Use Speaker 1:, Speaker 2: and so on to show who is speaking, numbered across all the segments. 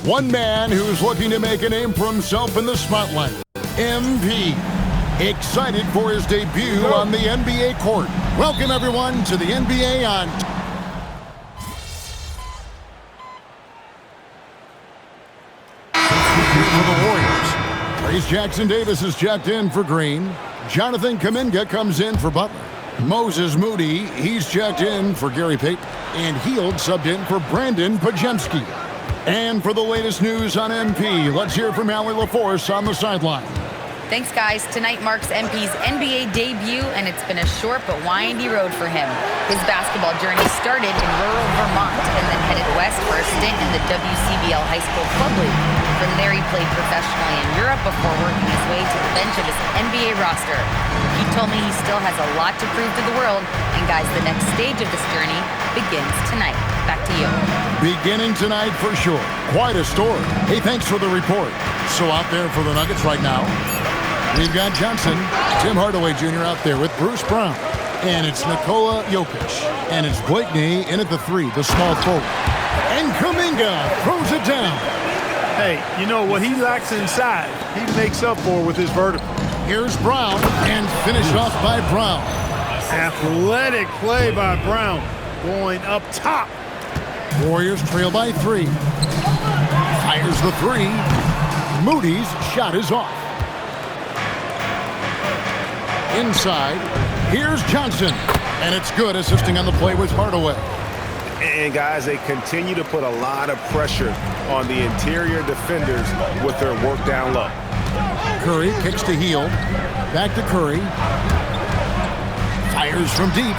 Speaker 1: One man who's looking to make a name for himself in the spotlight. MP. Excited for his debut on the NBA court. Welcome, everyone, to the NBA on... For the Warriors. Trace Jackson Davis is checked in for Green. Jonathan Kuminga comes in for Butler. Moses Moody, he's checked in for Gary Payton. And Hield subbed in for Brandon Pajemski. And for the latest news on MP, let's hear from Allie LaForce on the sideline.
Speaker 2: Thanks, guys. Tonight marks MP's NBA debut, and it's been a short but windy road for him. His basketball journey started in rural Vermont and then headed west for a stint in the WCBL High School Club League. From there, he played professionally in Europe before working his way to the bench of his NBA roster. He told me he still has a lot to prove to the world, and guys, the next stage of this journey begins tonight. Back to you.
Speaker 1: Beginning tonight for sure. Quite a story. Hey, thanks for the report. So out there for the Nuggets right now, we've got Johnson, Tim Hardaway Jr. out there with Bruce Brown. And it's Nikola Jokic. And it's Blakeney in at the 3, the small forward. And Kuminga throws it down.
Speaker 3: Hey, you know what he lacks inside, he makes up for with his vertical.
Speaker 1: Here's Brown, and finished off by Brown.
Speaker 3: Athletic play by Brown, going up top.
Speaker 1: Warriors trail by 3. Fires the 3. Moody's shot is off. Inside, here's Johnson. And it's good, assisting on the play with Hardaway.
Speaker 4: And guys, they continue to put a lot of pressure on the interior defenders with their work down low.
Speaker 1: Curry kicks to Hield. Back to Curry. Fires from deep.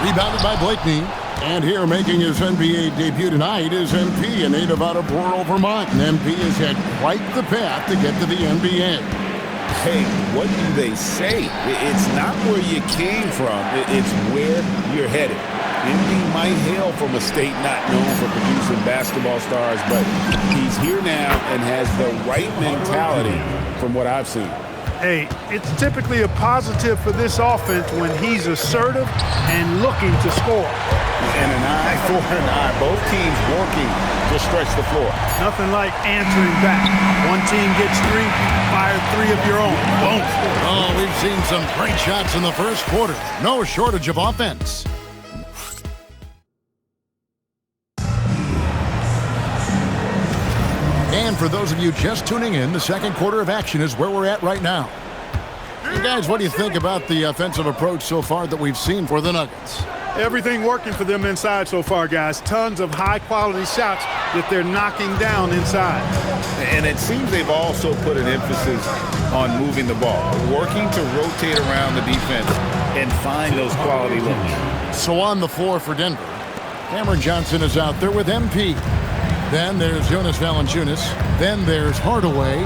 Speaker 1: Rebounded by Blakeney. And here making his NBA debut tonight is MP, a native out of rural Vermont. And MP has had quite the path to get to the NBA.
Speaker 4: Hey, what do they say? It's not where you came from, it's where you're headed. MP might hail from a state not known for producing basketball stars, but he's here now and has the right mentality from what I've seen.
Speaker 3: Hey, it's typically a positive for this offense when he's assertive and looking to score.
Speaker 4: And an eye for an eye. Both teams working to stretch the floor.
Speaker 3: Nothing like answering back. One team gets 3, fire 3 of your own. Boom.
Speaker 1: Oh, we've seen some great shots in the first quarter. No shortage of offense. And for those of you just tuning in, the second quarter of action is where we're at right now. Hey guys, what do you think about the offensive approach so far that we've seen for the Nuggets?
Speaker 3: Everything working for them inside so far, guys. Tons of high-quality shots that they're knocking down inside.
Speaker 4: And it seems they've also put an emphasis on moving the ball, working to rotate around the defense and find those quality looks.
Speaker 1: So on the floor for Denver, Cameron Johnson is out there with MP. Then there's Jonas Valanciunas. Then there's Hardaway.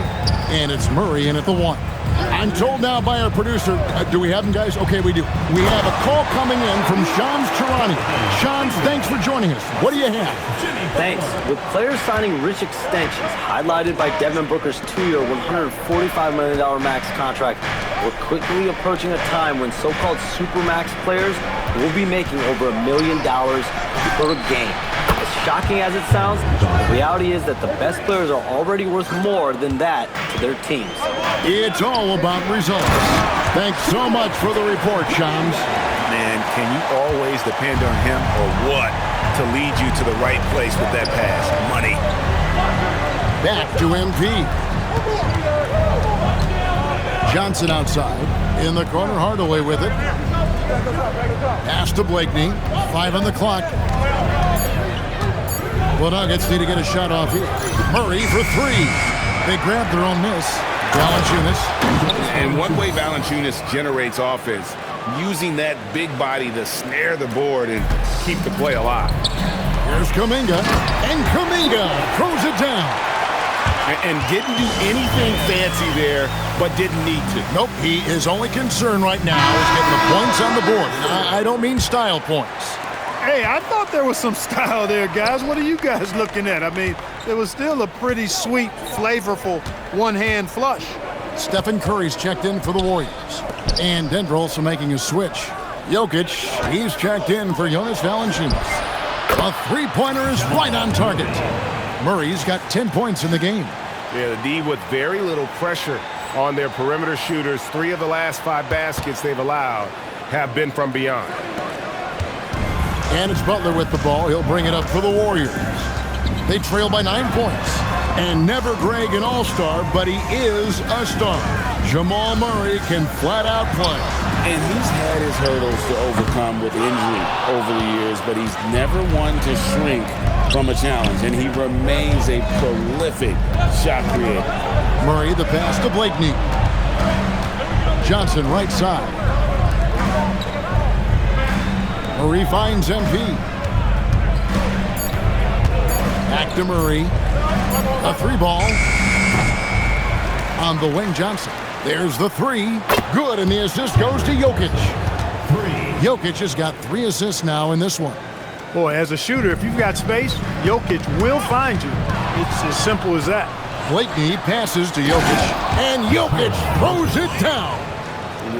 Speaker 1: And it's Murray in at the 1. I'm told now by our producer, do we have him, guys? Okay, we do. We have a call coming in from Shams Charania. Shams, thanks for joining us. What do you have?
Speaker 5: Thanks. With players signing rich extensions, highlighted by Devin Booker's 2-year, $145 million max contract, we're quickly approaching a time when so-called supermax players will be making over $1 million per game. As shocking as it sounds, the reality is that the best players are already worth more than that to their teams.
Speaker 1: It's all about results. Thanks so much for the report, Shams.
Speaker 4: Man, can you always depend on him or what to lead you to the right place with that pass? Money.
Speaker 1: Back to MP. Johnson outside. In the corner, Hardaway with it. Pass to Blakeney. 5 on the clock. The Nuggets need to get a shot off here. Murray for 3. They grab their own miss. Valanciunas.
Speaker 4: And one way Valanciunas generates offense, using that big body to snare the board and keep the play alive.
Speaker 1: Here's Kuminga. And Kuminga throws it down.
Speaker 4: And didn't do anything fancy there, but didn't need to.
Speaker 1: Nope, his only concern right now is getting the points on the board. I don't mean style points.
Speaker 3: Hey, I thought there was some style there, guys. What are you guys looking at? I mean, there was still a pretty sweet, flavorful one-hand flush.
Speaker 1: Stephen Curry's checked in for the Warriors. And Denver also making a switch. Jokic, he's checked in for Jonas Valanciunas. A three-pointer is right on target. Murray's got 10 points in the game.
Speaker 6: Yeah, the D with very little pressure on their perimeter shooters. 3 of the last 5 baskets they've allowed have been from beyond.
Speaker 1: And it's Butler with the ball. He'll bring it up for the Warriors. They trail by 9 points. And never Greg an all-star, but he is a star. Jamal Murray can flat out play.
Speaker 4: And he's had his hurdles to overcome with injury over the years, but he's never one to shrink from a challenge, and he remains a prolific shot creator.
Speaker 1: Murray, the pass to Blakeney. Johnson, right side. Murray finds MP. Back to Murray. A 3-ball. On the wing, Johnson. There's the 3. Good, and the assist goes to Jokic. Jokic has got 3 assists now in this one.
Speaker 3: Boy, as a shooter, if you've got space, Jokic will find you. It's as simple as that.
Speaker 1: Blakeney passes to Jokic, and Jokic throws it down.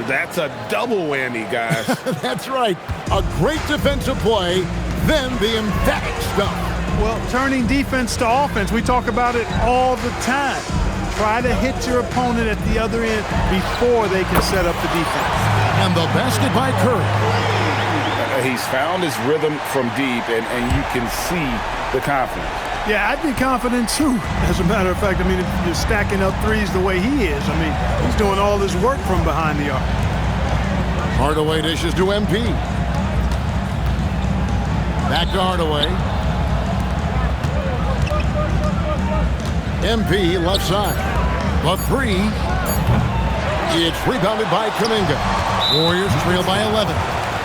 Speaker 6: That's a double whammy, guys.
Speaker 1: That's right. A great defensive play, then the emphatic stuff.
Speaker 3: Well, turning defense to offense, we talk about it all the time. Try to hit your opponent at the other end before they can set up the defense.
Speaker 1: And the basket by Curry.
Speaker 6: He's found his rhythm from deep, and you can see the confidence.
Speaker 3: Yeah, I'd be confident too. As a matter of fact, I mean, if you're stacking up threes the way he is, I mean, he's doing all this work from behind the arc.
Speaker 1: Hardaway dishes to MP. Back to Hardaway. MP left side. The 3. It's rebounded by Kuminga. Warriors trail by 11.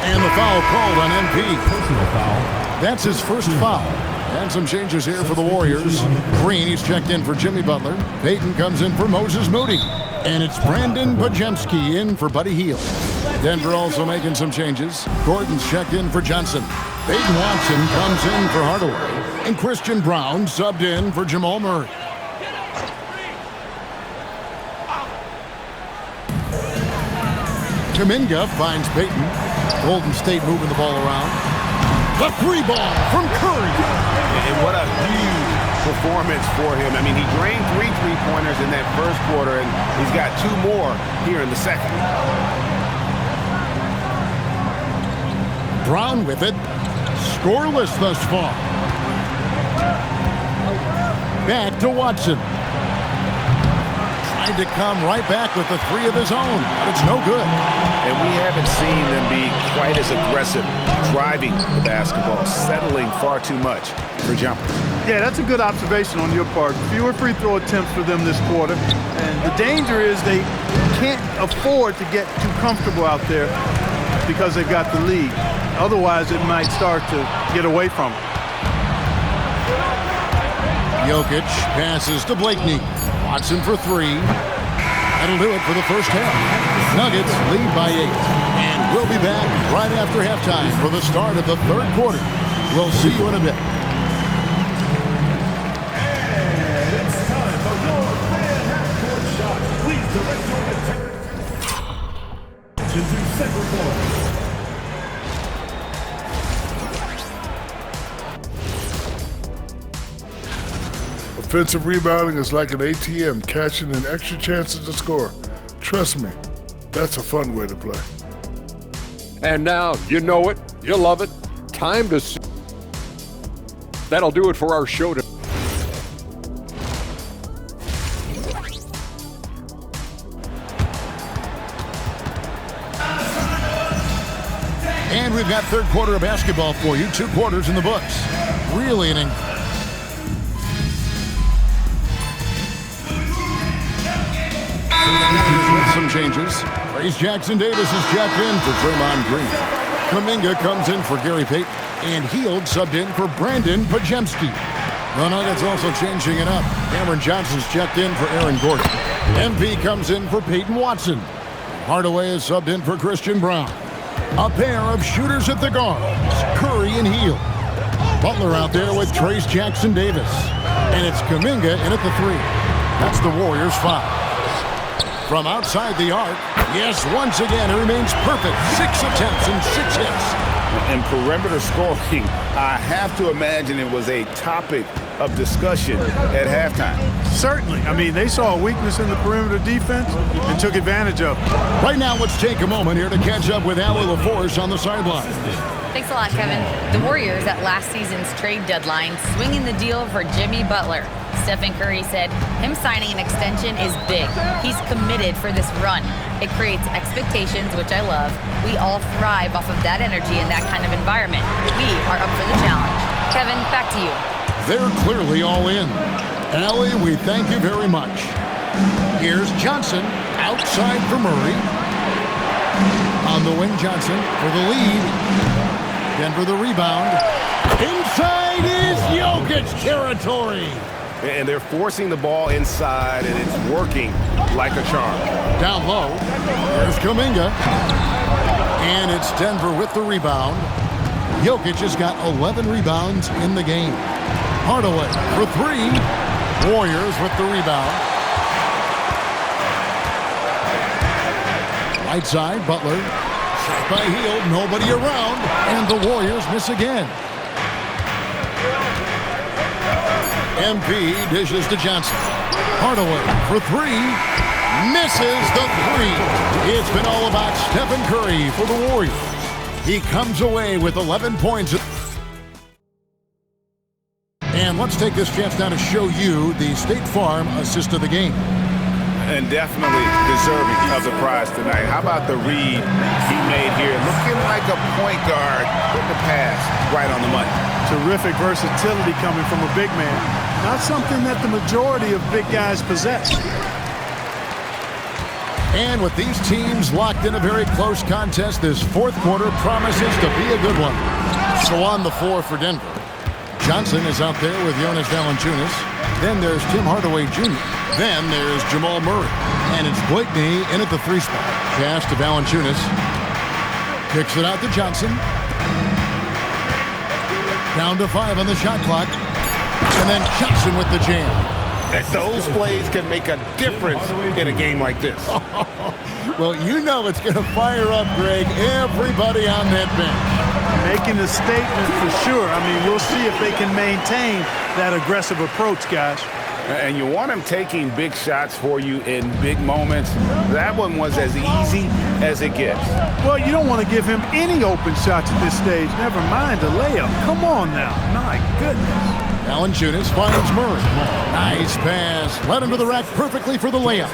Speaker 1: And the foul called on MP. Personal foul. That's his first foul. And some changes here for the Warriors. Green, he's checked in for Jimmy Butler. Payton comes in for Moses Moody. And it's Brandon Pajemski in for Buddy Hield. Denver also making some changes. Gordon's checked in for Johnson. Peyton Watson comes in for Hardaway. And Christian Brown subbed in for Jamal Murray. Kuminga finds Peyton. Golden State moving the ball around. The 3-ball from Curry.
Speaker 6: And what a huge performance for him. I mean, he drained 3 3-pointers in that first quarter, and he's got 2 more here in the second.
Speaker 1: Brown with it. Scoreless thus far. Back to Watson. Trying to come right back with the 3 of his own, but it's no good.
Speaker 6: And we haven't seen them be quite as aggressive driving the basketball, settling far too much for jumpers.
Speaker 3: Yeah, that's a good observation on your part. Fewer free throw attempts for them this quarter. And the danger is they can't afford to get too comfortable out there because they've got the lead. Otherwise, it might start to get away from them.
Speaker 1: Jokic passes to Blakeney. Watson for 3. That'll do it for the first half. Nuggets lead by 8. And we'll be back right after halftime for the start of the third quarter. We'll see you in a bit.
Speaker 7: And it's time for your fan half-court shot. Please direct your attention to center court.
Speaker 8: Offensive rebounding is like an ATM, cashing in extra chances to score. Trust me, that's a fun way to play.
Speaker 9: And now, you know it, you love it, time to see. That'll do it for our show today.
Speaker 1: And we've got third quarter of basketball for you. 2 quarters in the books. Really an some changes. Trace Jackson Davis is checked in for Draymond Green. Kuminga comes in for Gary Payton. And Hield subbed in for Brandon Pajemski. The Nuggets also changing it up. Cameron Johnson's checked in for Aaron Gordon. MP comes in for Peyton Watson. Hardaway is subbed in for Christian Brown. A pair of shooters at the guards, Curry and Hield. Butler out there with Trace Jackson Davis. And it's Kuminga in at the 3. That's the Warriors' foul. From outside the arc, yes, once again, it remains perfect. 6 attempts and 6 hits.
Speaker 6: And perimeter scoring, I have to imagine it was a topic of discussion at halftime.
Speaker 3: Certainly. I mean, they saw a weakness in the perimeter defense and took advantage of it.
Speaker 1: Right now, let's take a moment here to catch up with Allie LaForce on the sideline.
Speaker 2: Thanks a lot, Kevin. The Warriors at last season's trade deadline swinging the deal for Jimmy Butler. Stephen Curry said him signing an extension is big. He's committed for this run. It creates expectations, which I love. We all thrive off of that energy and that kind of environment. We are up for the challenge. Kevin, back to you.
Speaker 1: They're clearly all in. Allie, we thank you very much. Here's Johnson outside for Murray. On the wing, Johnson for the lead. Denver the rebound. Inside is Jokic territory.
Speaker 6: And they're forcing the ball inside, and it's working like a charm.
Speaker 1: Down low. There's Kuminga. And it's Denver with the rebound. Jokic has got 11 rebounds in the game. Hardaway for three. Warriors with the rebound. Right side, Butler. Shot by Hield, nobody around. And the Warriors miss again. MP dishes to Johnson. Hardaway for three. Misses the three. It's been all about Stephen Curry for the Warriors. He comes away with 11 points. And let's take this chance now to show you the State Farm assist of the game.
Speaker 6: And definitely deserving of the prize tonight. How about the read he made here? Looking like a point guard with the pass right on the money.
Speaker 3: Terrific versatility coming from a big man. Not something that the majority of big guys possess.
Speaker 1: And with these teams locked in a very close contest, this fourth quarter promises to be a good one. So on the floor for Denver, Johnson is out there with Jonas Valanciunas. Then there's Tim Hardaway Jr. Then there's Jamal Murray. And it's Blakeney in at the three spot. Pass to Valanciunas. Kicks it out to Johnson. Down to 5 on the shot clock. And then Johnson with the jam.
Speaker 6: Those plays can make a difference in a game like this.
Speaker 1: Well, you know it's going to fire up, Greg, everybody on that bench.
Speaker 3: Making a statement for sure. I mean, we'll see if they can maintain that aggressive approach, guys.
Speaker 6: And you want him taking big shots for you in big moments. That one was as easy as it gets.
Speaker 3: Well, you don't want to give him any open shots at this stage. Never mind a layup. Come on now. My goodness.
Speaker 1: Valanciunas finds Murray. Nice pass. Led him to the rack perfectly for the layup.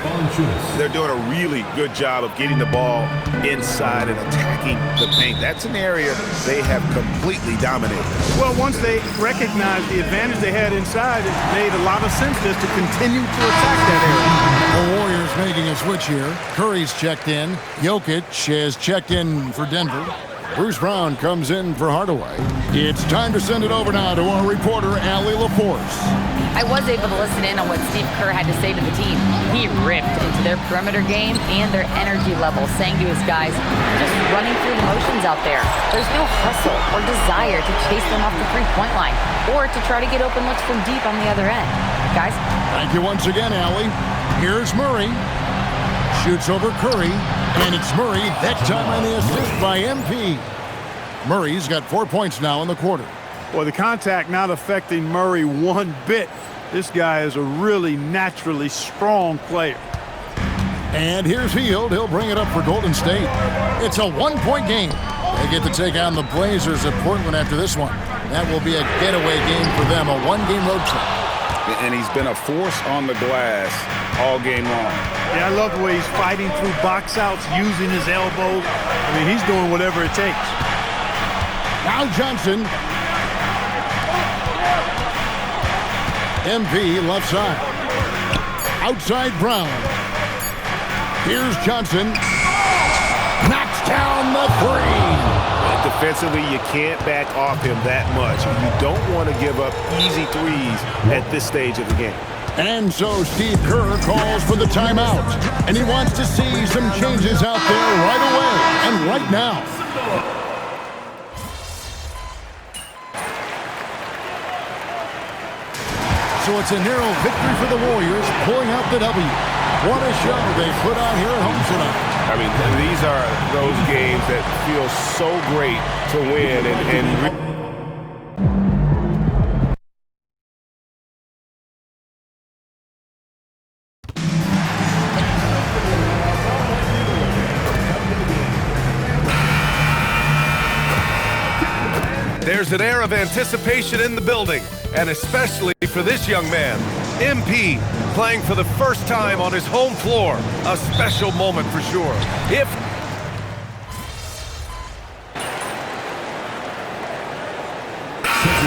Speaker 6: They're doing a really good job of getting the ball inside and attacking the paint. That's an area they have completely dominated.
Speaker 3: Well, once they recognized the advantage they had inside, it made a lot of sense just to continue to attack that area.
Speaker 1: The Warriors making a switch here. Curry's checked in. Jokic has checked in for Denver. Bruce Brown comes in for Hardaway. It's time to send it over now to our reporter, Allie LaForce.
Speaker 2: I was able to listen in on what Steve Kerr had to say to the team. He ripped into their perimeter game and their energy level, saying to his guys, just running through the motions out there. There's no hustle or desire to chase them off the three-point line or to try to get open looks from deep on the other end. Guys?
Speaker 1: Thank you once again, Allie. Here's Murray. Shoots over Curry. And it's Murray, that time on the assist by MP. Murray's got 4 points now in the quarter.
Speaker 3: Well, the contact not affecting Murray one bit. This guy is a really naturally strong player.
Speaker 1: And here's Hield. He'll bring it up for Golden State. It's a one-point game. They get to take on the Blazers at Portland after this one. That will be a getaway game for them, a one-game road trip.
Speaker 6: And he's been a force on the glass all game long.
Speaker 3: Yeah, I love the way he's fighting through box outs, using his elbows. I mean, he's doing whatever it takes.
Speaker 1: Now Johnson. MP left side. Outside Brown. Here's Johnson. Knocks down the three.
Speaker 6: Defensively, you can't back off him that much. You don't want to give up easy threes at this stage of the game.
Speaker 1: And so Steve Kerr calls for the timeout. And he wants to see some changes out there right away and right now. So it's a narrow victory for the Warriors, pulling out the W. What a show they put on here at home tonight.
Speaker 6: I mean, these are those games that feel so great to win and
Speaker 10: There's an air of anticipation in the building, and especially for this young man, MP, playing for the first time on his home floor. A special moment for sure.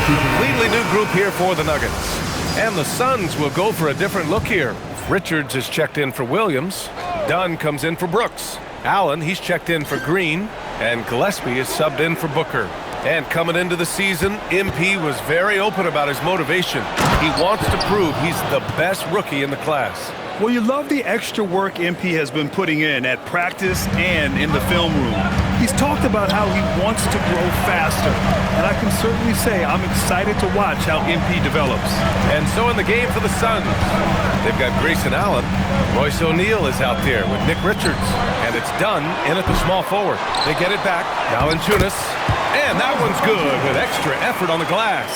Speaker 10: Completely new group here for the Nuggets. And the Suns will go for a different look here. Richards is checked in for Williams. Dunn comes in for Brooks. Allen, he's checked in for Green. And Gillespie is subbed in for Booker. And coming into the season, MP was very open about his motivation. He wants to prove he's the best rookie in the class.
Speaker 3: Well, you love the extra work MP has been putting in at practice and in the film room. He's talked about how he wants to grow faster, and I can certainly say I'm excited to watch how MP develops.
Speaker 10: And so in the game for the Suns, they've got Grayson Allen. Royce O'Neal is out there with Nick Richards, and it's Dunn in at the small forward. They get it back. Valanciunas, and that one's good with extra effort on the glass.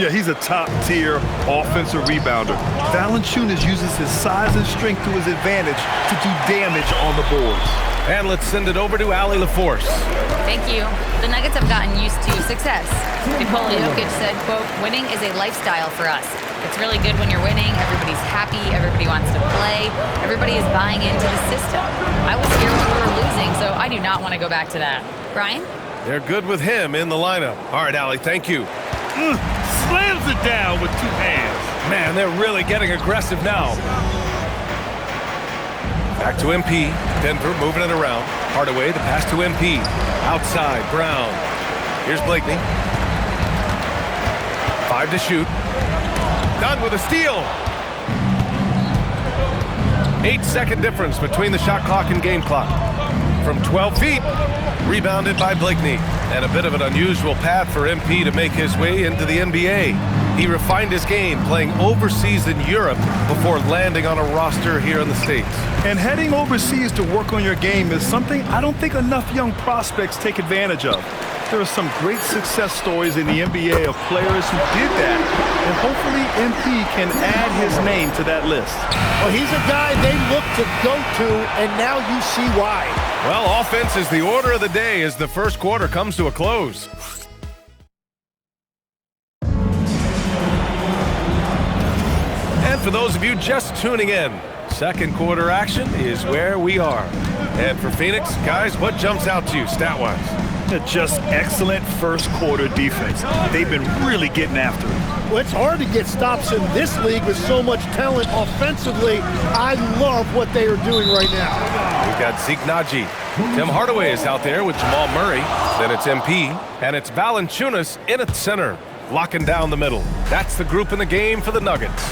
Speaker 3: Yeah, he's a top-tier offensive rebounder. Valanciunas uses his size and strength to his advantage to do damage on the boards.
Speaker 10: And let's send it over to Allie LaForce.
Speaker 2: Thank you. The Nuggets have gotten used to success. Nikola Jokic said, quote, "Winning is a lifestyle for us. It's really good when you're winning. Everybody's happy. Everybody wants to play. Everybody is buying into the system. I was here when we were losing, so I do not want to go back to that." Brian?
Speaker 10: They're good with him in the lineup. All right, Allie, thank you.
Speaker 3: Slams it down with two hands.
Speaker 10: Man, they're really getting aggressive now. Back to MP. Denver moving it around. Hardaway, the pass to MP. Outside, Brown. Here's Blakeney. 5 to shoot. Dunn with a steal. 8-second difference between the shot clock and game clock. From 12 feet. Rebounded by Blakeney. And a bit of an unusual path for MP to make his way into the NBA. He refined his game playing overseas in Europe before landing on a roster here in the States.
Speaker 3: And heading overseas to work on your game is something I don't think enough young prospects take advantage of. There are some great success stories in the NBA of players who did that, and hopefully MP can add his name to that list.
Speaker 11: Well, he's a guy they look to go to, and now you see why.
Speaker 10: Well, offense is the order of the day as the first quarter comes to a close. And for those of you just tuning in, second quarter action is where we are. And for Phoenix, guys, what jumps out to you stat-wise?
Speaker 3: Just excellent first quarter defense. They've been really getting after it.
Speaker 11: Well, it's hard to get stops in this league with so much talent offensively. I love what they are doing right now.
Speaker 10: We've got Zeke Naji. Tim Hardaway is out there with Jamal Murray. Then it's MP. And it's Valanciunas in at center, locking down the middle. That's the group in the game for the Nuggets.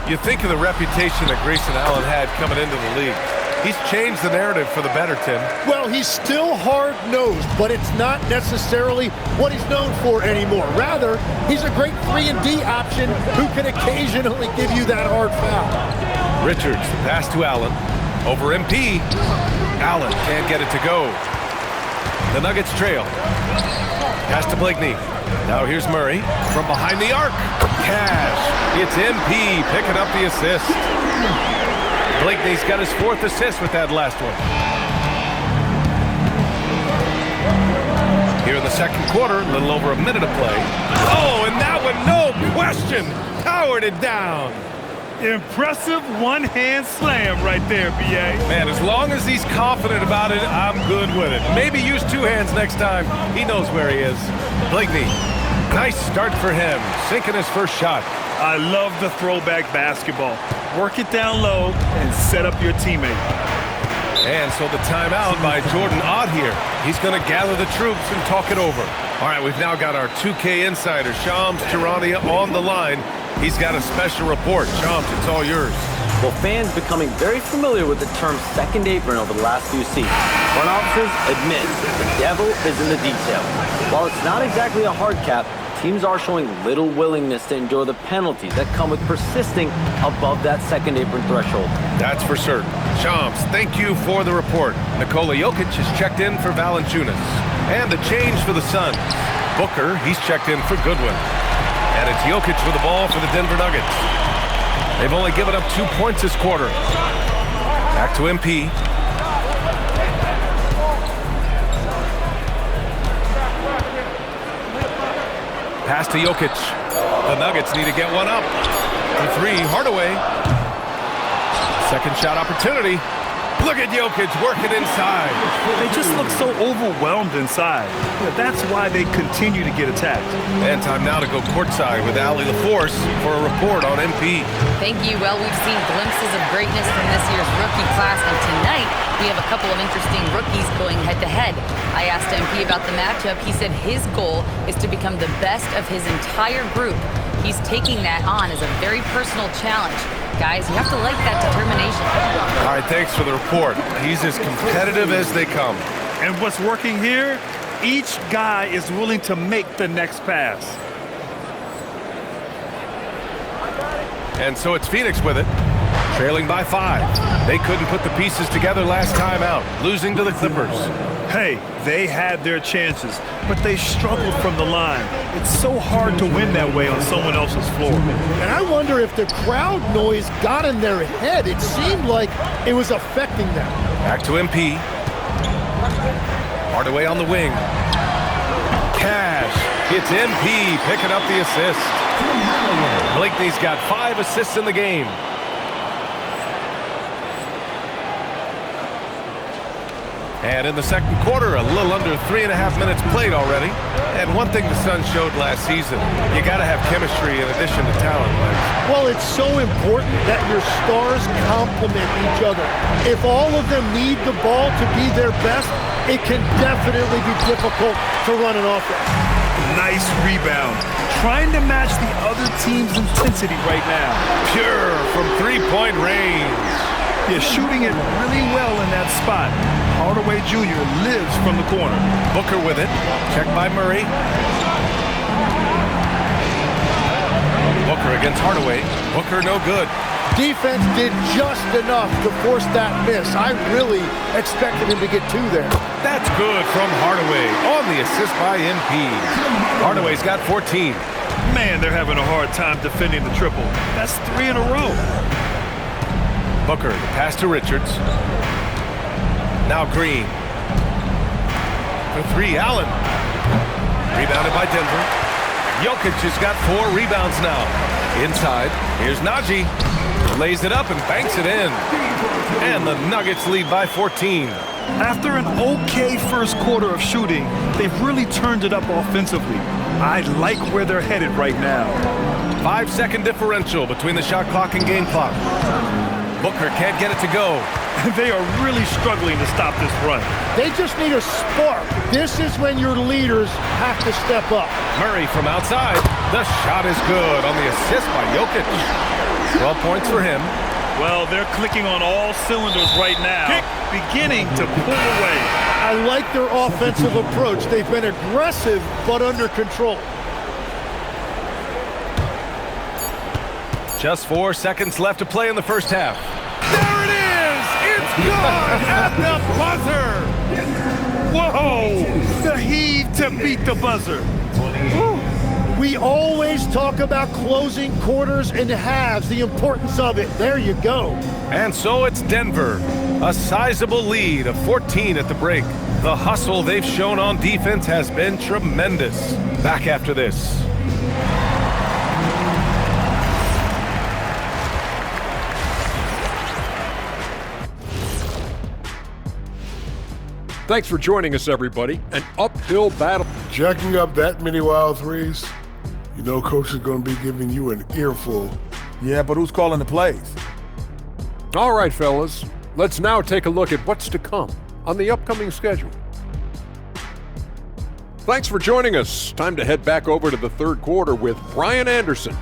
Speaker 10: You think of the reputation that Grayson Allen had coming into the league. He's changed the narrative for the better, Tim.
Speaker 11: Well, he's still hard-nosed, but it's not necessarily what he's known for anymore. Rather, he's a great 3-and-D option who can occasionally give you that hard foul.
Speaker 10: Richards, pass to Allen. Over MP. Allen can't get it to go. The Nuggets trail. Pass to Blakeney. Now here's Murray from behind the arc. Cash. It's MP picking up the assist. Blakeney's got his 4th assist with that last one. Here in the second quarter, a little over a minute of play. Oh, and that one, no question, powered it down.
Speaker 3: Impressive one-hand slam right there, B.A.
Speaker 10: Man, as long as he's confident about it, I'm good with it. Maybe use 2 hands next time. He knows where he is. Blakeney, nice start for him, sinking his first shot.
Speaker 3: I love the throwback basketball. Work it down low and set up your teammate.
Speaker 10: And so the timeout by Jordan Ott here. He's going to gather the troops and talk it over. All right, we've now got our 2K insider, Shams Charania, on the line. He's got a special report. Shams, it's all yours.
Speaker 5: Well, fans becoming very familiar with the term second apron over the last few seasons. Front officers admit the devil is in the detail. While it's not exactly a hard cap, teams are showing little willingness to endure the penalties that come with persisting above that second apron threshold.
Speaker 10: That's for certain. Shams, thank you for the report. Nikola Jokic has checked in for Valanciunas. And the change for the Suns. Booker, he's checked in for Goodwin. And it's Jokic with the ball for the Denver Nuggets. They've only given up 2 points this quarter. Back to MP. Pass to Jokic. The Nuggets need to get one up. For three, Hardaway. Second shot opportunity. Look at Jokic working inside.
Speaker 3: They just look so overwhelmed inside. That's why they continue to get attacked.
Speaker 10: And time now to go courtside with Allie LaForce for a report on MP.
Speaker 2: Thank you. Well, we've seen glimpses of greatness from this year's rookie class, and tonight we have a couple of interesting rookies going head-to-head. I asked MP about the matchup. He said his goal is to become the best of his entire group. He's taking that on as a very personal challenge. Guys, you have to like that determination.
Speaker 10: All right, thanks for the report. He's as competitive as they come.
Speaker 3: And what's working here? Each guy is willing to make the next pass.
Speaker 10: And so it's Phoenix with it, trailing by 5. They couldn't put the pieces together last time out, losing to the Clippers.
Speaker 3: Hey, they had their chances, but they struggled from the line. It's so hard to win that way on someone else's floor.
Speaker 11: And I wonder if the crowd noise got in their head. It seemed like it was affecting them.
Speaker 10: Back to MP. Hardaway on the wing. Cash. It's MP picking up the assist. Blakeney's got 5 assists in the game. And in the second quarter, a little under 3.5 minutes played already. And one thing the Suns showed last season, you got to have chemistry in addition to talent.
Speaker 11: Well, it's so important that your stars complement each other. If all of them need the ball to be their best, it can definitely be difficult to run an offense.
Speaker 3: Nice rebound. Trying to match the other team's intensity right now.
Speaker 10: Pure from three-point range.
Speaker 3: You're shooting it really well in that spot. Hardaway Jr. lives from the corner.
Speaker 10: Booker with it. Checked by Murray. Booker against Hardaway. Booker no good.
Speaker 11: Defense did just enough to force that miss. I really expected him to get 2 there.
Speaker 10: That's good from Hardaway on the assist by MP. Hardaway's got 14.
Speaker 3: Man, they're having a hard time defending the triple. That's 3 in a row.
Speaker 10: Booker, pass to Richards. Now Green. For 3, Allen. Rebounded by Denver. Jokic has got 4 rebounds now. Inside, here's Najee. Lays it up and banks it in. And the Nuggets lead by 14.
Speaker 3: After an okay first quarter of shooting, they've really turned it up offensively. I like where they're headed right now.
Speaker 10: 5-second differential between the shot clock and game clock. Booker can't get it to go.
Speaker 3: They are really struggling to stop this run.
Speaker 11: They just need a spark. This is when your leaders have to step up.
Speaker 10: Murray from outside. The shot is good on the assist by Jokic. 12 points for him.
Speaker 3: Well, they're clicking on all cylinders right now. Kick beginning to pull away.
Speaker 11: I like their offensive approach. They've been aggressive but under control.
Speaker 10: Just 4 seconds left to play in the first half. There it is! It's gone at the buzzer!
Speaker 3: Whoa! The heave to beat the buzzer.
Speaker 11: We always talk about closing quarters and halves, the importance of it. There you go.
Speaker 10: And so it's Denver. A sizable lead of 14 at the break. The hustle they've shown on defense has been tremendous. Back after this.
Speaker 9: Thanks for joining us, everybody. An uphill battle.
Speaker 8: Jacking up that many wild threes, you know Coach is going to be giving you an earful.
Speaker 6: Yeah, but who's calling the plays?
Speaker 9: All right, fellas. Let's now take a look at what's to come on the upcoming schedule. Thanks for joining us. Time to head back over to the third quarter with Brian Anderson.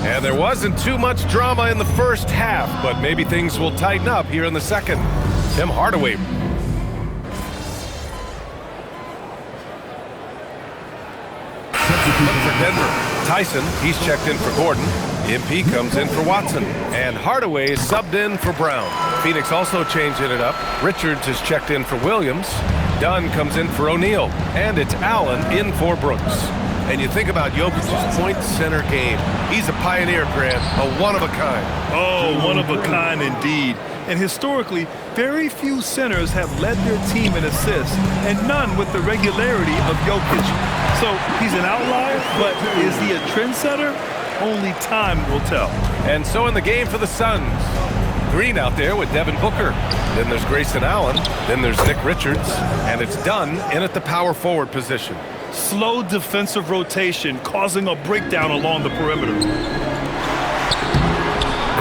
Speaker 10: And there wasn't too much drama in the first half, but maybe things will tighten up here in the second. Tim Hardaway. For Denver, Tyson, he's checked in for Gordon. MP comes in for Watson. And Hardaway is subbed in for Brown. Phoenix also changing it up. Richards is checked in for Williams. Dunn comes in for O'Neal. And it's Allen in for Brooks. And you think about Jokic's point center game. He's a pioneer, Grant, a one-of-a-kind.
Speaker 3: Oh, one of a kind indeed. And historically, very few centers have led their team in assists, and none with the regularity of Jokic. So he's an outlier, but is he a trendsetter? Only time will tell.
Speaker 10: And so in the game for the Suns, Green out there with Devin Booker. Then there's Grayson Allen. Then there's Nick Richards. And it's Dunn in at the power forward position.
Speaker 3: Slow defensive rotation causing a breakdown along the perimeter.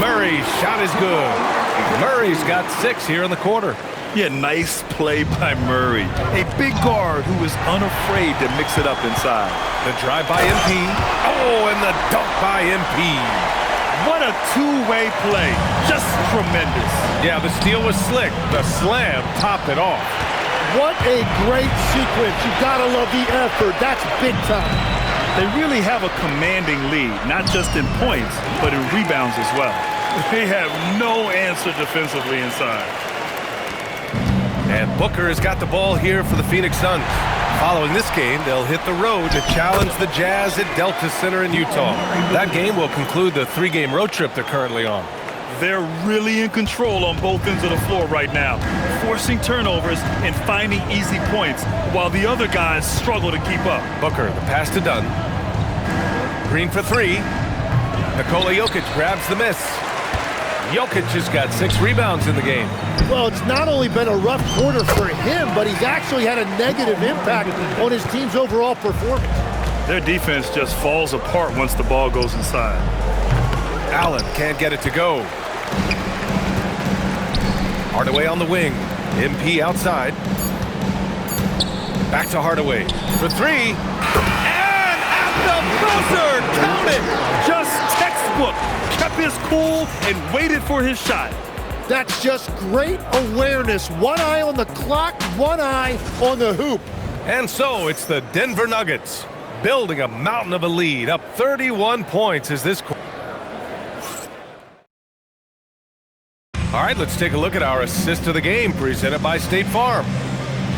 Speaker 10: Murray's shot is good. Murray's got 6 here in the quarter.
Speaker 3: Yeah, nice play by Murray. A big guard who is unafraid to mix it up inside.
Speaker 10: The drive by MP. Oh, and the dunk by MP.
Speaker 3: What a two-way play. Just tremendous.
Speaker 10: Yeah, the steal was slick. The slam topped it off.
Speaker 11: What a great sequence. You gotta love the effort. That's big time.
Speaker 3: They really have a commanding lead, not just in points, but in rebounds as well. They have no answer defensively inside.
Speaker 10: And Booker has got the ball here for the Phoenix Suns. Following this game, they'll hit the road to challenge the Jazz at Delta Center in Utah. That game will conclude the 3-game road trip they're currently on.
Speaker 3: They're really in control on both ends of the floor right now, forcing turnovers and finding easy points while the other guys struggle to keep up.
Speaker 10: Booker, the pass to Dunn. Green for 3. Nikola Jokic grabs the miss. Jokic has got 6 rebounds in the game.
Speaker 11: Well, it's not only been a rough quarter for him, but he's actually had a negative impact on his team's overall performance.
Speaker 3: Their defense just falls apart once the ball goes inside.
Speaker 10: Allen can't get it to go. Hardaway on the wing. MP outside. Back to Hardaway for 3. And at the buzzer! Count it!
Speaker 3: Just textbook. Kept his cool and waited for his shot.
Speaker 11: That's just great awareness. One eye on the clock, one eye on the hoop.
Speaker 10: And so it's the Denver Nuggets building a mountain of a lead, up 31 points as this. All right, let's take a look at our assist of the game presented by State Farm.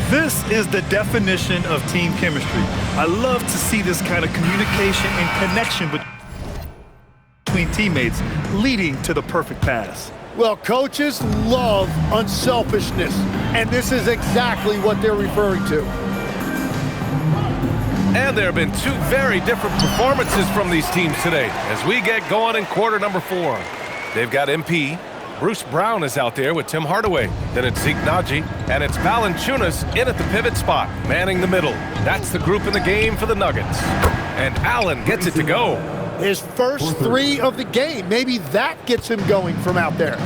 Speaker 3: This is the definition of team chemistry. I love to see this kind of communication and connection between teammates leading to the perfect pass.
Speaker 11: Well, coaches love unselfishness, and this is exactly what they're referring to.
Speaker 10: And there have been 2 very different performances from these teams today as we get going in quarter number 4. They've got MP. Bruce Brown is out there with Tim Hardaway. Then it's Zeke Naji, and it's Valanciunas in at the pivot spot, manning the middle. That's the group in the game for the Nuggets. And Allen gets it to go.
Speaker 11: His first 3 of the game. Maybe that gets him going from out there.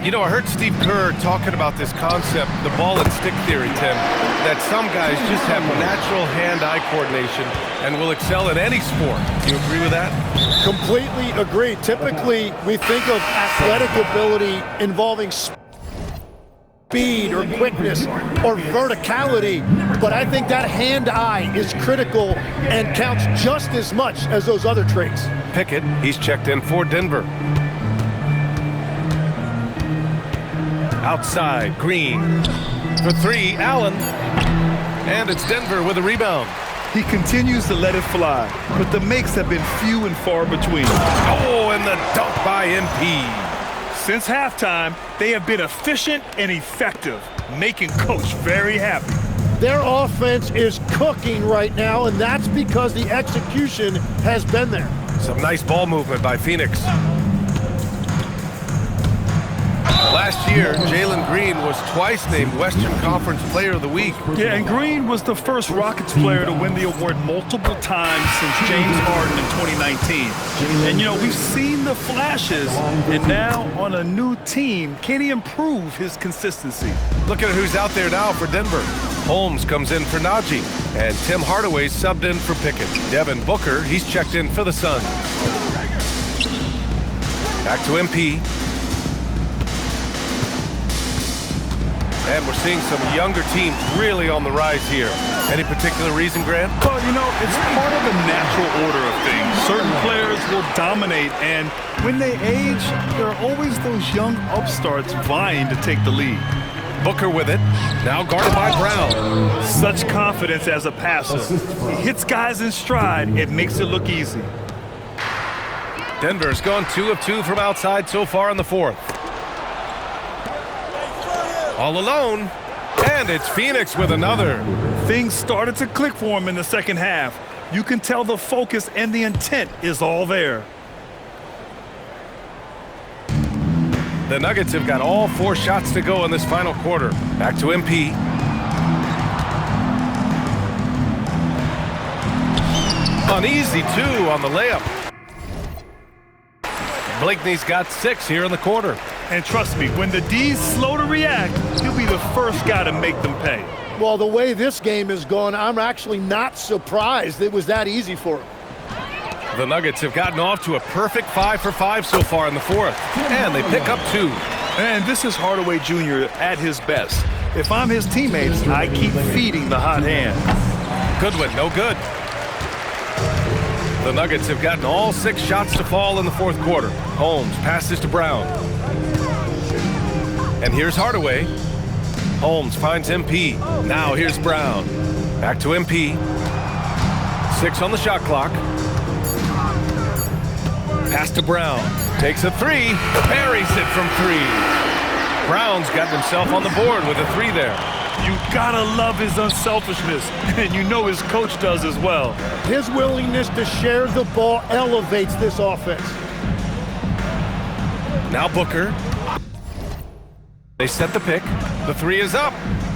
Speaker 10: You know, I heard Steve Kerr talking about this concept, the ball and stick theory, Tim, that some guys just have natural hand-eye coordination and will excel in any sport. Do you agree with that?
Speaker 11: Completely agree. Typically, we think of athletic ability involving speed or quickness or verticality, but I think that hand-eye is critical and counts just as much as those other traits.
Speaker 10: Pickett, he's checked in for Denver. Outside, Green. For 3, Allen. And it's Denver with a rebound.
Speaker 3: He continues to let it fly, but the makes have been few and far between.
Speaker 10: Oh, and the dunk by MP.
Speaker 3: Since halftime, they have been efficient and effective, making Coach very happy.
Speaker 11: Their offense is cooking right now, and that's because the execution has been there.
Speaker 10: Some nice ball movement by Phoenix. Last year, Jalen Green was twice named Western Conference Player of the Week.
Speaker 3: Yeah, and Green was the first Rockets player to win the award multiple times since James Harden in 2019. And, you know, we've seen the flashes, and now on a new team, can he improve his consistency?
Speaker 10: Look at who's out there now for Denver. Holmes comes in for Naji, and Tim Hardaway subbed in for Pickett. Devin Booker, he's checked in for the Suns. Back to MP. And we're seeing some younger teams really on the rise here. Any particular reason, Grant?
Speaker 3: Well, you know, it's part of the natural order of things. Certain players will dominate, and when they age, there are always those young upstarts vying to take the lead.
Speaker 10: Booker with it. Now guarded by Brown.
Speaker 7: Such confidence as a passer. He hits guys in stride. It makes it look easy.
Speaker 10: Denver's gone 2 of 2 from outside so far in the fourth. All alone. And it's Phoenix with another.
Speaker 7: Things started to click for him in the second half. You can tell the focus and the intent is all there.
Speaker 10: The Nuggets have got all 4 shots to go in this final quarter. Back to MP. Uneasy 2 on the layup. Blakeney's got 6 here in the quarter.
Speaker 7: And trust me, when the D's slow to react, he'll be the first guy to make them pay.
Speaker 11: Well, the way this game is going, I'm actually not surprised it was that easy for him.
Speaker 10: The Nuggets have gotten off to a perfect 5 for 5 so far in the fourth. And they pick up 2.
Speaker 7: And this is Hardaway Jr. at his best. If I'm his teammates, I keep feeding the hot hand.
Speaker 10: Goodwin, no good. The Nuggets have gotten all 6 shots to fall in the fourth quarter. Holmes passes to Brown. And here's Hardaway. Holmes finds MP. Now here's Brown. Back to MP. 6 on the shot clock. Pass to Brown. Takes a 3. Parries it from 3. Brown's got himself on the board with a 3 there.
Speaker 7: You gotta love his unselfishness, and you know his coach does as well.
Speaker 11: His willingness to share the ball elevates this offense.
Speaker 10: Now Booker. They set the pick. The 3 is up.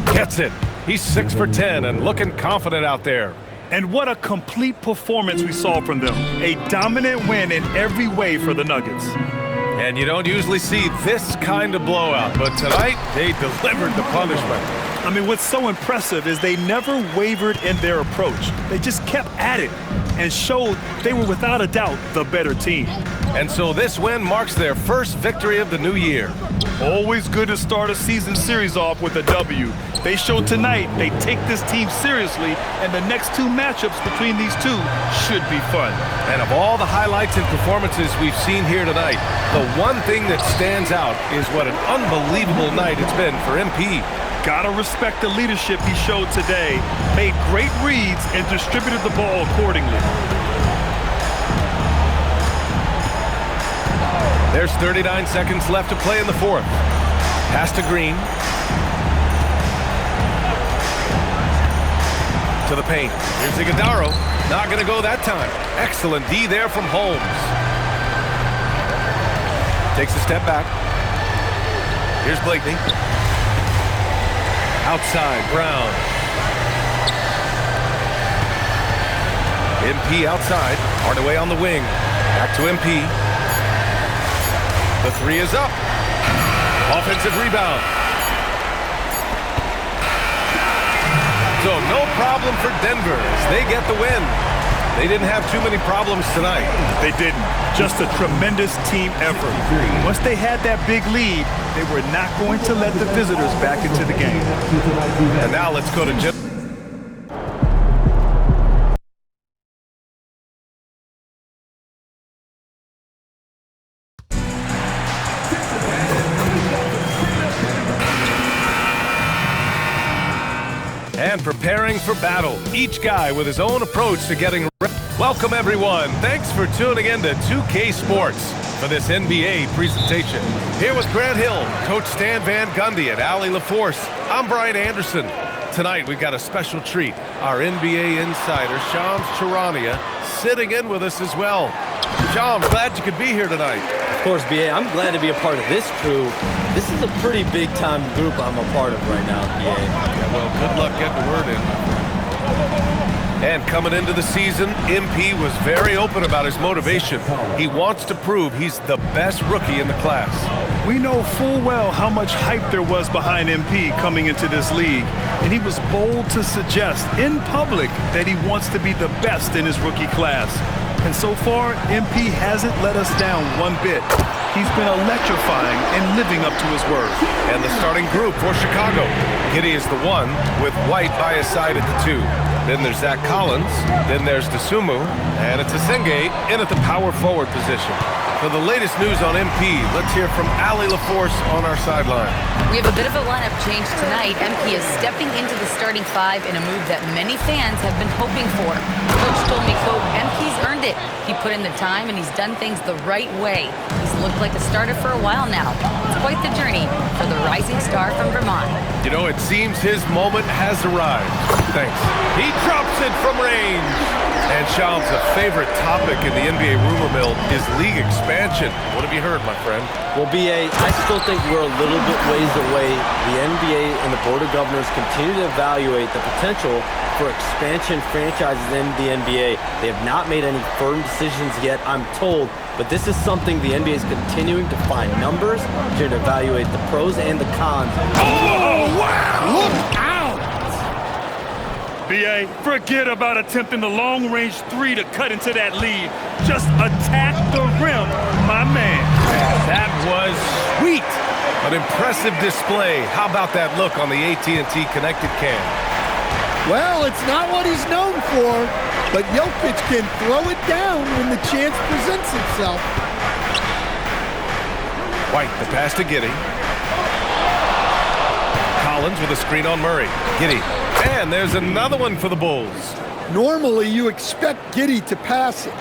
Speaker 10: Gets it. He's 6 for 10 and looking confident out there.
Speaker 7: And what a complete performance we saw from them. A dominant win in every way for the Nuggets.
Speaker 10: And you don't usually see this kind of blowout, but tonight they delivered the punishment.
Speaker 7: I mean, what's so impressive is they never wavered in their approach. They just kept at it and showed they were without a doubt the better team.
Speaker 10: And so this win marks their first victory of the new year.
Speaker 7: Always good to start a season series off with a W. They showed tonight they take this team seriously, and the next 2 matchups between these two should be fun.
Speaker 10: And of all the highlights and performances we've seen here tonight, the one thing that stands out is what an unbelievable night it's been for MP.
Speaker 7: Gotta respect the leadership he showed today. Made great reads and distributed the ball accordingly.
Speaker 10: There's 39 seconds left to play in the fourth. Pass to Green. To the paint. Here's Iguodala. Not going to go that time. Excellent D there from Holmes. Takes a step back. Here's Blakeney. Outside, Brown. MP outside. Hardaway on the wing. Back to MP. The 3 is up. Offensive rebound. So no problem for Denver as they get the win. They didn't have too many problems tonight.
Speaker 7: They didn't. Just a tremendous team effort. Once they had that big lead, they were not going to let the visitors back into the game.
Speaker 10: And now let's go to Jim. And preparing for battle. Each guy with his own approach to getting ready. Welcome, everyone. Thanks for tuning in to 2K Sports for this NBA presentation. Here with Grant Hill, Coach Stan Van Gundy, and Allie LaForce. I'm Brian Anderson. Tonight, we've got a special treat. Our NBA insider, Shams Charania, sitting in with us as well. Shams, glad you could be here tonight.
Speaker 5: Of course, BA, I'm glad to be a part of this crew. This is a pretty big-time group I'm a part of right now, BA.
Speaker 10: Yeah, well, good luck getting the word in. And coming into the season, MP was very open about his motivation. He wants to prove he's the best rookie in the class.
Speaker 7: We know full well how much hype there was behind MP coming into this league, and he was bold to suggest in public that he wants to be the best in his rookie class. And so far, MP hasn't let us down one bit. He's been electrifying and living up to his word.
Speaker 10: And the starting group for Chicago. Giddey is the 1, with White by his side at the 2. Then there's Zach Collins. Then there's Dosunmu. And it's Asenge in at the power forward position. For the latest news on MP, let's hear from Allie LaForce on our sideline.
Speaker 2: We have a bit of a lineup change tonight. MP is stepping into the starting five in a move that many fans have been hoping for. Coach told me, quote, MP's earned it. He put in the time and he's done things the right way. He's looked like a starter for a while now. It's quite the journey for the rising star from Vermont.
Speaker 10: You know, it seems his moment has arrived. Thanks. He drops it from range. And Shams, a favorite topic in the NBA rumor mill is league expansion. What have you heard, my friend?
Speaker 5: Well, BA, I still think we're a little bit ways away. The NBA and the Board of Governors continue to evaluate the potential for expansion franchises in the NBA. They have not made any firm decisions yet, I'm told, but this is something the NBA is continuing to find numbers to evaluate the pros and the cons.
Speaker 7: Oh, wow! Look out! BA, forget about attempting the long-range three to cut into that lead. Just attack the rim, my man.
Speaker 10: That was sweet. An impressive display. How about that look on the AT&T connected cam?
Speaker 11: Well, it's not what he's known for, but Jokic can throw it down when the chance presents itself.
Speaker 10: White, the pass to Giddey. Collins with a screen on Murray. Giddey. And there's another one for the Bulls.
Speaker 11: Normally, you expect Giddey to pass it.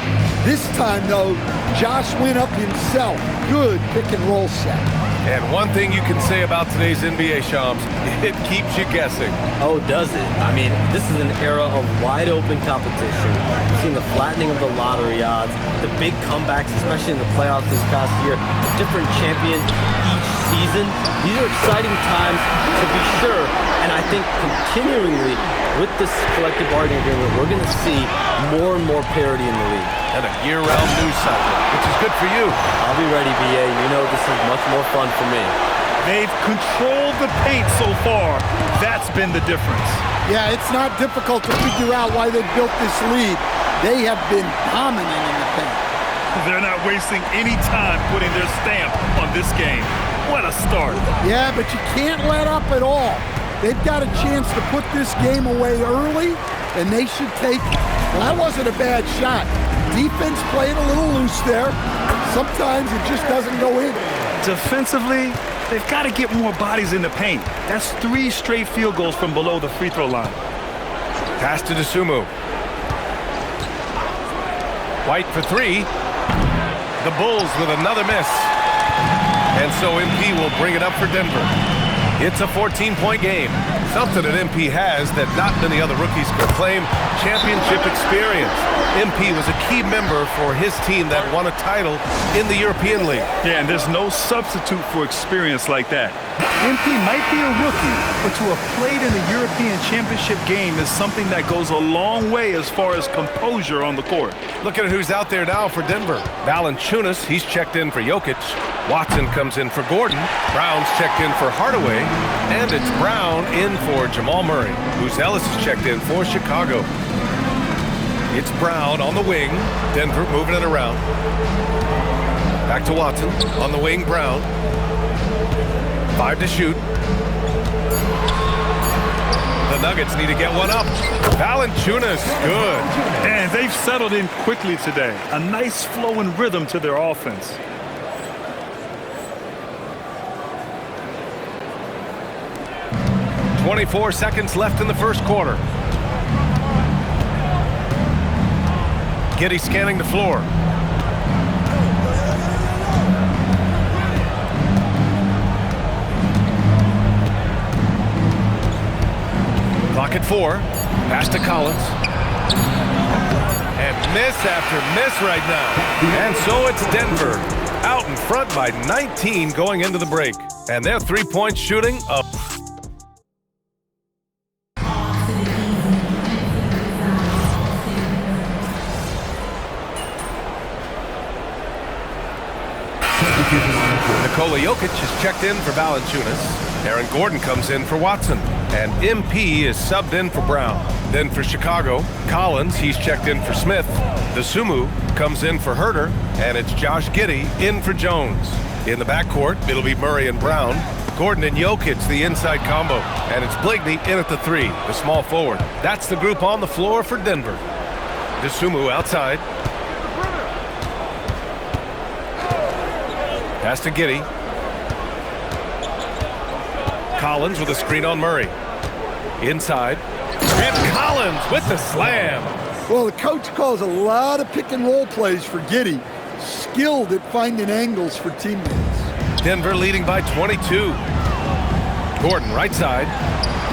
Speaker 11: This time, though, Josh went up himself. Good pick-and-roll set.
Speaker 10: And one thing you can say about today's NBA, Shams, it keeps you guessing.
Speaker 5: Oh, does it? I mean, this is an era of wide-open competition. We've seen the flattening of the lottery odds, the big comebacks, especially in the playoffs this past year, a different champion each season. These are exciting times, to be sure, and I think continually with this collective bargaining agreement, we're going to see more and more parity in the league.
Speaker 10: And a year-round news cycle, which is good for you.
Speaker 5: I'll be ready, BA. You know this is much more fun for me.
Speaker 7: They've controlled the paint so far. That's been the difference.
Speaker 11: Yeah, it's not difficult to figure out why they built this lead. They have been dominant in the paint.
Speaker 7: They're not wasting any time putting their stamp on this game. What a start.
Speaker 11: Yeah, but you can't let up at all. They've got a chance to put this game away early, and they should take it. Well, that wasn't a bad shot. Defense played a little loose there. Sometimes it just doesn't go in.
Speaker 7: Defensively, they've got to get more bodies in the paint. That's 3 straight field goals from below the free throw line.
Speaker 10: Pass to Dosunmu. White for 3. The Bulls with another miss. And so MP will bring it up for Denver. It's a 14-point game. Something that MP has that not many other rookies could claim: championship experience. MP was a key member for his team that won a title in the European League.
Speaker 7: Yeah, and there's no substitute for experience like that. MP might be a rookie, but to have played in the European Championship game is something that goes a long way as far as composure on the court.
Speaker 10: Look at who's out there now for Denver. Valanciunas, he's checked in for Jokic. Watson comes in for Gordon. Brown's checked in for Hardaway. And it's Brown in for Jamal Murray. Who's Ellis is checked in for Chicago. It's Brown on the wing. Denver moving it around. Back to Watson. On the wing, Brown. 5 to shoot. The Nuggets need to get one up. Valanciunas, good.
Speaker 7: And they've settled in quickly today. A nice flow and rhythm to their offense.
Speaker 10: .24 seconds left in the first quarter. Giddey scanning the floor. Clock at 4. Pass to Collins. And miss after miss right now. And so it's Denver out in front by 19 going into the break. And their three-point shooting up. Nikola Jokic is checked in for Valanciunas. Aaron Gordon comes in for Watson. And MP is subbed in for Brown. Then for Chicago, Collins, he's checked in for Smith. Dosunmu comes in for Herter. And it's Josh Giddey in for Jones. In the backcourt, it'll be Murray and Brown. Gordon and Jokic, the inside combo. And it's Blakeney in at the 3, the small forward. That's the group on the floor for Denver. Dosunmu outside. Pass to Giddey. Collins with a screen on Murray. Inside. And Collins with the slam.
Speaker 11: Well, the coach calls a lot of pick and roll plays for Giddey. Skilled at finding angles for teammates.
Speaker 10: Denver leading by 22. Gordon right side.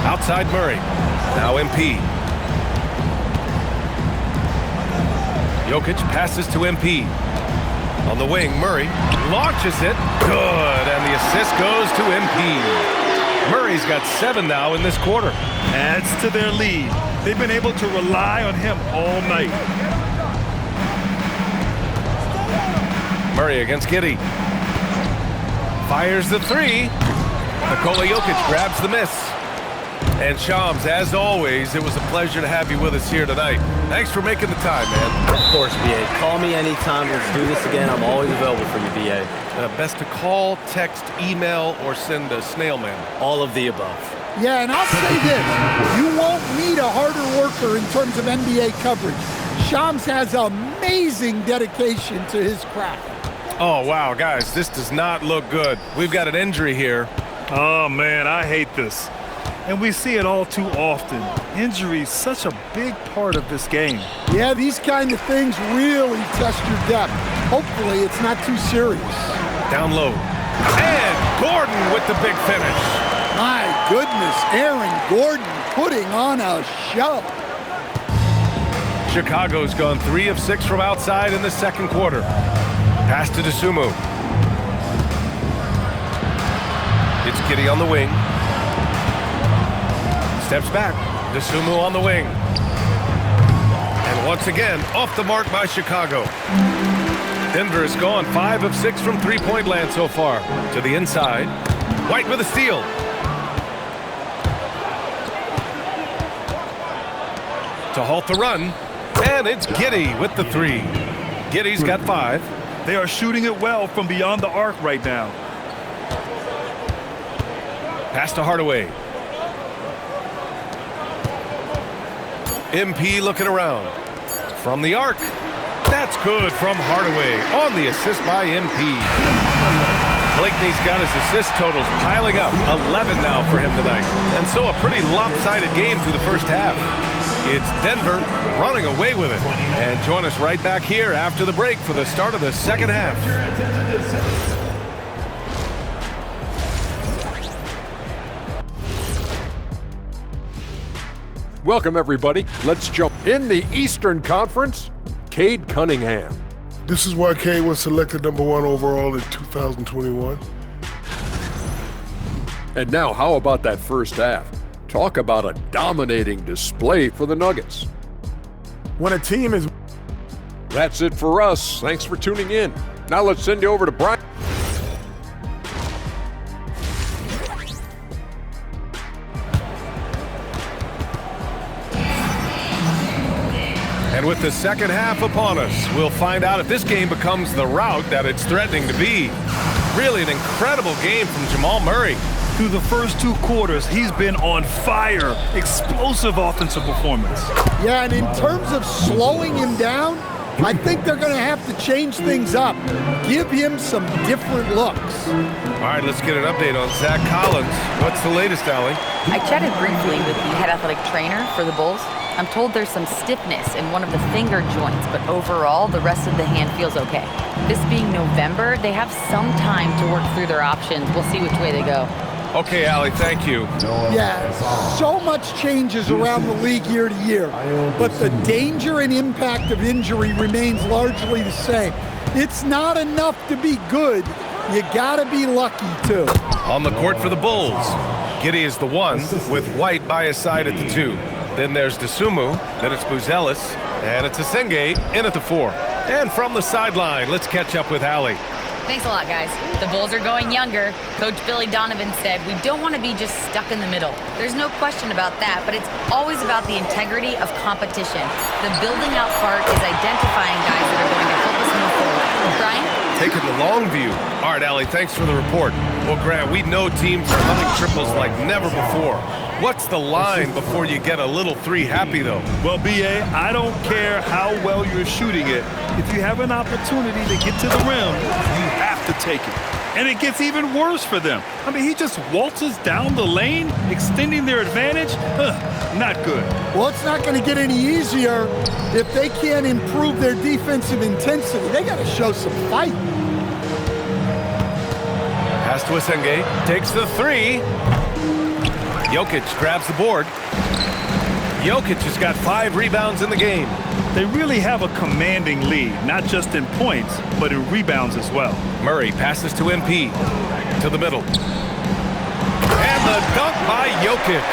Speaker 10: Outside Murray. Now MP. Jokic passes to MP. On the wing, Murray launches it. Good, and the assist goes to MP. Murray's got 7 now in this quarter.
Speaker 7: Adds to their lead. They've been able to rely on him all night.
Speaker 10: Murray against Giddey. Fires the 3. Nikola Jokic grabs the miss. And Shams, as always, it was a pleasure to have you with us here tonight. Thanks for making the time, man.
Speaker 5: Of course, BA. Call me anytime. Let's do this again. I'm always available for you, BA.
Speaker 10: Best to call, text, email, or send a snail mail.
Speaker 5: All of the above.
Speaker 11: Yeah, and I'll say this. You won't need a harder worker in terms of NBA coverage. Shams has amazing dedication to his craft.
Speaker 10: Oh, wow, guys, this does not look good. We've got an injury here.
Speaker 7: Oh, man, I hate this. And we see it all too often. Injury is such a big part of this game.
Speaker 11: Yeah, these kind of things really test your depth. Hopefully, it's not too serious.
Speaker 10: Down low. And Gordon with the big finish.
Speaker 11: My goodness, Aaron Gordon putting on a show.
Speaker 10: Chicago's gone 3 of 6 from outside in the second quarter. Pass to Dosunmu. It's Giddey on the wing. Steps back. Dosunmu on the wing. And once again, off the mark by Chicago. Denver has gone 5 of 6 from three-point land so far. To the inside. White with a steal. To halt the run. And it's Giddey with the 3. Giddey's got 5.
Speaker 7: They are shooting it well from beyond the arc right now.
Speaker 10: Pass to Hardaway. MP looking around. From the arc. That's good from Hardaway on the assist by MP. Blakeney's got his assist totals piling up. 11 now for him tonight. And so a pretty lopsided game through the first half. It's Denver running away with it. And join us right back here after the break for the start of the second half.
Speaker 9: Welcome, everybody. Let's jump in the Eastern Conference. Cade Cunningham.
Speaker 8: This is why Cade was selected number 1 overall in 2021.
Speaker 9: And now, how about that first half? Talk about a dominating display for the Nuggets.
Speaker 12: When a team is...
Speaker 9: That's it for us. Thanks for tuning in. Now let's send you over to Brian.
Speaker 10: And with the second half upon us, we'll find out if this game becomes the rout that it's threatening to be. Really an incredible game from Jamal Murray.
Speaker 7: Through the first 2 quarters, he's been on fire. Explosive offensive performance.
Speaker 11: Yeah, and in terms of slowing him down, I think they're going to have to change things up. Give him some different looks.
Speaker 10: All right, let's get an update on Zach Collins. What's the latest, Allie?
Speaker 2: I chatted briefly with the head athletic trainer for the Bulls. I'm told there's some stiffness in one of the finger joints, but overall, the rest of the hand feels okay. This being November, they have some time to work through their options. We'll see which way they go.
Speaker 10: Okay, Allie, thank you.
Speaker 11: Yeah, so much changes around the league year to year, but the danger and impact of injury remains largely the same. It's not enough to be good. You gotta be lucky, too.
Speaker 10: On the court for the Bulls, Giddey is the 1, with White by his side at the 2. Then there's Dosunmu, then it's Buzelis, and it's Asenge in at the 4. And from the sideline, let's catch up with Allie.
Speaker 2: Thanks a lot, guys. The Bulls are going younger. Coach Billy Donovan said, we don't want to be just stuck in the middle. There's no question about that, but it's always about the integrity of competition. The building out part is identifying guys that are going to help us move forward. Brian?
Speaker 10: Taking the long view. All right, Allie, thanks for the report. Well, Grant, we know teams are hunting triples like never before. What's the line before you get a little 3 happy, though?
Speaker 7: Well, BA, I don't care how well you're shooting it. If you have an opportunity to get to the rim, you have to take it. And it gets even worse for them. I mean, he just waltzes down the lane, extending their advantage. Not good.
Speaker 11: Well, it's not going to get any easier if they can't improve their defensive intensity. They got to show some fight.
Speaker 10: Pass to Asenge, takes the three. Jokic grabs the board. Jokic has got 5 rebounds in the game.
Speaker 7: They really have a commanding lead, not just in points, but in rebounds as well.
Speaker 10: Murray passes to MP, to the middle. And the dunk by Jokic.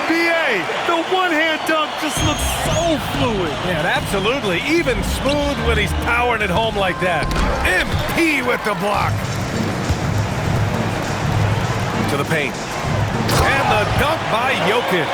Speaker 7: BA, the one-hand dunk just looks so fluid.
Speaker 10: Yeah, absolutely. Even smooth when he's powering it home like that. MP with the block. To the paint. And the dunk by Jokic.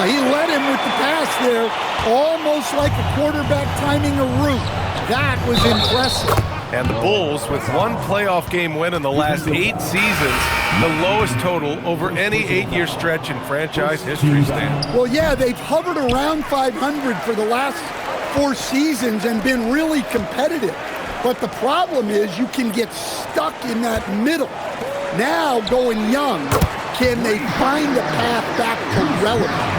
Speaker 11: He led him with the pass there, almost like a quarterback timing a route. That was impressive.
Speaker 10: And the Bulls, with 1 playoff game win in the last 8 seasons, the lowest total over any 8-year stretch in franchise history, Stan.
Speaker 11: Well, yeah, they've hovered around 500 for the last 4 seasons and been really competitive. But the problem is you can get stuck in that middle. Now, going young, can they find the path back to relevance?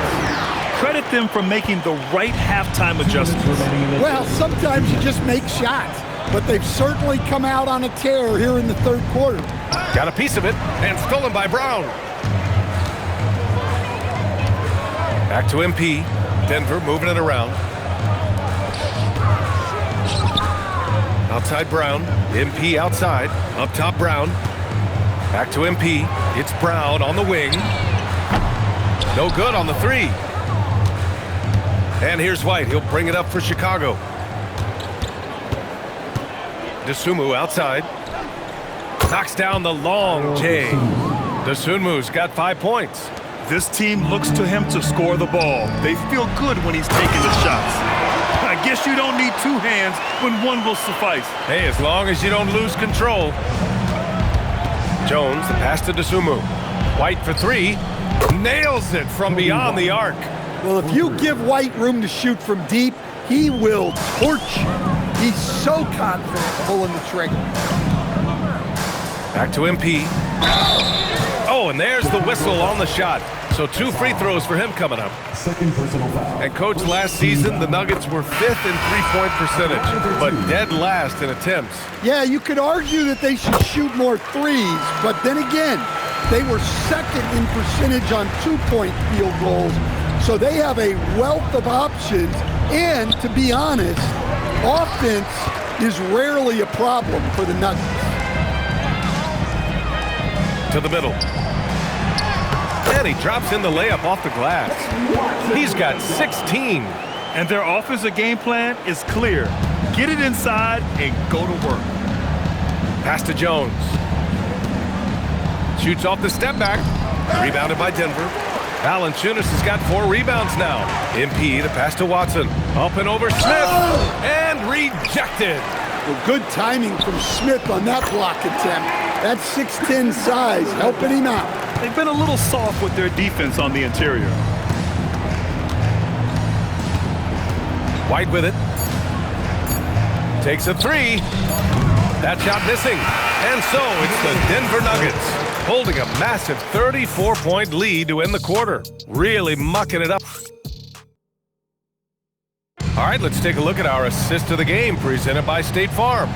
Speaker 7: Credit them for making the right halftime adjustments.
Speaker 11: Well, sometimes you just make shots, but they've certainly come out on a tear here in the 3rd quarter.
Speaker 10: Got a piece of it, and stolen by Brown. Back to MP. Denver moving it around. Outside Brown. MP outside. Up top Brown. Back to MP. It's Brown on the wing. No good on the 3. And here's White. He'll bring it up for Chicago. Dosunmu outside. Knocks down the long J. Dosunmu's got 5 points.
Speaker 7: This team looks to him to score the ball. They feel good when he's taking the shots. I guess you don't need 2 hands when 1 will suffice.
Speaker 10: Hey, as long as you don't lose control. Jones, the pass to Dosunmu. White for 3. Nails it from beyond the arc.
Speaker 11: Well, if you give White room to shoot from deep, he will torch you. He's so confident pulling the trigger.
Speaker 10: Back to MP. Oh, and there's the whistle on the shot. So 2 free throws for him coming up.
Speaker 13: Second personal foul.
Speaker 10: And coach, last season the Nuggets were 5th in 3-point percentage, but dead last in attempts.
Speaker 11: Yeah, you could argue that they should shoot more threes, but then again, they were 2nd in percentage on 2-point field goals. So they have a wealth of options, and to be honest, offense is rarely a problem for the Nuggets.
Speaker 10: To the middle. And he drops in the layup off the glass. He's got 16.
Speaker 7: And their offensive game plan is clear. Get it inside and go to work.
Speaker 10: Pass to Jones. Shoots off the step back. Rebounded by Denver. Valanciunas has got 4 rebounds now. MP, the pass to Watson. Up and over Smith. And rejected.
Speaker 11: Well, good timing from Smith on that block attempt. That 6'10" size helping him out.
Speaker 7: They've been a little soft with their defense on the interior.
Speaker 10: White with it. Takes a 3. That shot missing. And so it's the Denver Nuggets holding a massive 34-point lead to end the quarter. Really mucking it up. All right, let's take a look at our assist of the game presented by State Farm.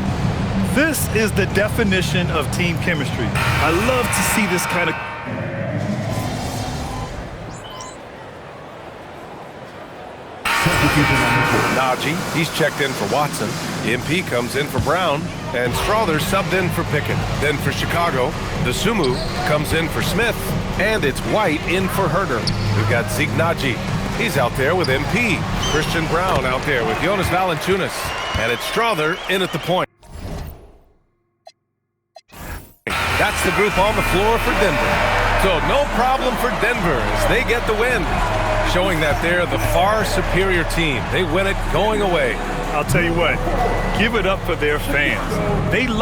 Speaker 7: This is the definition of team chemistry. I love to see this kind of...
Speaker 10: Najee, he's checked in for Watson. MP comes in for Brown. And Strother subbed in for Pickett. Then for Chicago, Dosunmu comes in for Smith. And it's White in for Herder. We've got Zeke Najee. He's out there with MP. Christian Brown out there with Jonas Valanciunas. And it's Strother in at the point. That's the group on the floor for Denver. So no problem for Denver as they get the win, showing that they're the far superior team. They win it going away.
Speaker 7: I'll tell you what, give it up for their fans. They love